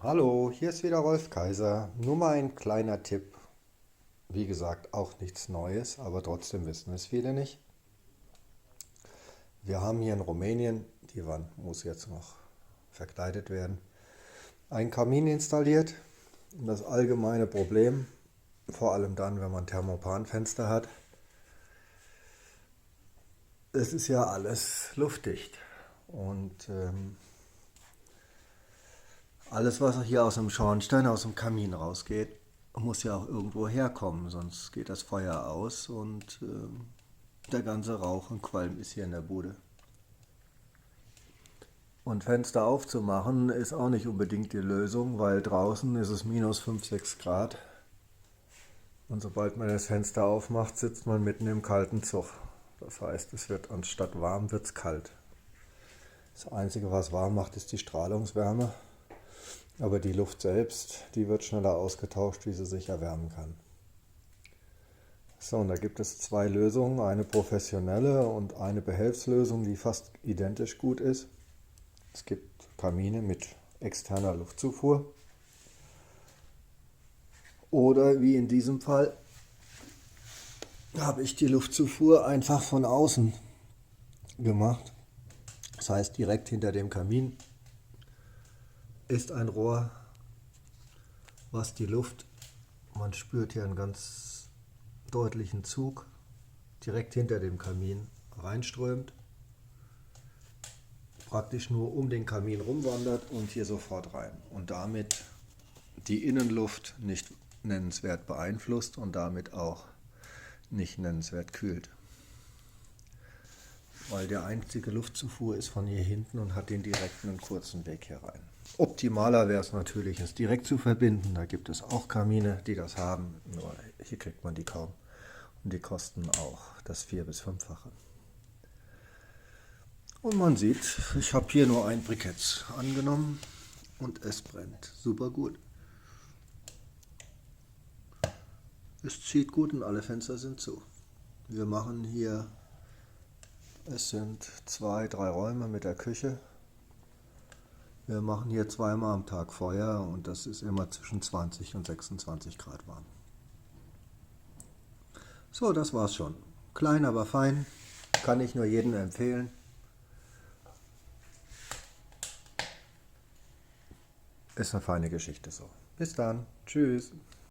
Hallo, hier ist wieder Rolf Kaiser. Nur mal ein kleiner Tipp. Wie gesagt, auch nichts Neues, aber trotzdem wissen es viele nicht. Wir haben hier in Rumänien, die Wand muss jetzt noch verkleidet werden, einen Kamin installiert. Und das allgemeine Problem, vor allem dann, wenn man Thermopanfenster hat, es ist ja alles luftdicht. Und alles, was hier aus dem Schornstein, aus dem Kamin rausgeht, muss ja auch irgendwo herkommen, sonst geht das Feuer aus und der ganze Rauch und Qualm ist hier in der Bude. Und Fenster aufzumachen ist auch nicht unbedingt die Lösung, weil draußen ist es minus 5, 6 Grad. Und sobald man das Fenster aufmacht, sitzt man mitten im kalten Zug. Das heißt, es wird anstatt warm, wird es kalt. Das Einzige, was warm macht, ist die Strahlungswärme. Aber die Luft selbst, die wird schneller ausgetauscht, wie sie sich erwärmen kann. So, und da gibt es zwei Lösungen, eine professionelle und eine Behelfslösung, die fast identisch gut ist. Es gibt Kamine mit externer Luftzufuhr oder wie in diesem Fall habe ich die Luftzufuhr einfach von außen gemacht. Das heißt, direkt hinter dem Kamin ist ein Rohr, was die Luft, man spürt hier einen ganz deutlichen Zug, direkt hinter dem Kamin reinströmt, praktisch nur um den Kamin rumwandert und hier sofort rein. Und damit die Innenluft nicht nennenswert beeinflusst und damit auch nicht nennenswert kühlt. Weil der einzige Luftzufuhr ist von hier hinten und hat den direkten und kurzen Weg hier rein. Optimaler wäre es natürlich, es direkt zu verbinden. Da gibt es auch Kamine, die das haben, nur hier kriegt man die kaum. Und die kosten auch das 4- bis 5-fache. Und man sieht, ich habe hier nur ein Briketts angenommen und es brennt super gut. Es zieht gut und alle Fenster sind zu. Wir machen hier, es sind 2, 3 Räume mit der Küche. Wir machen hier zweimal am Tag Feuer und das ist immer zwischen 20 und 26 Grad warm. So, das war's schon. Klein, aber fein. Kann ich nur jedem empfehlen. Ist eine feine Geschichte so. Bis dann. Tschüss.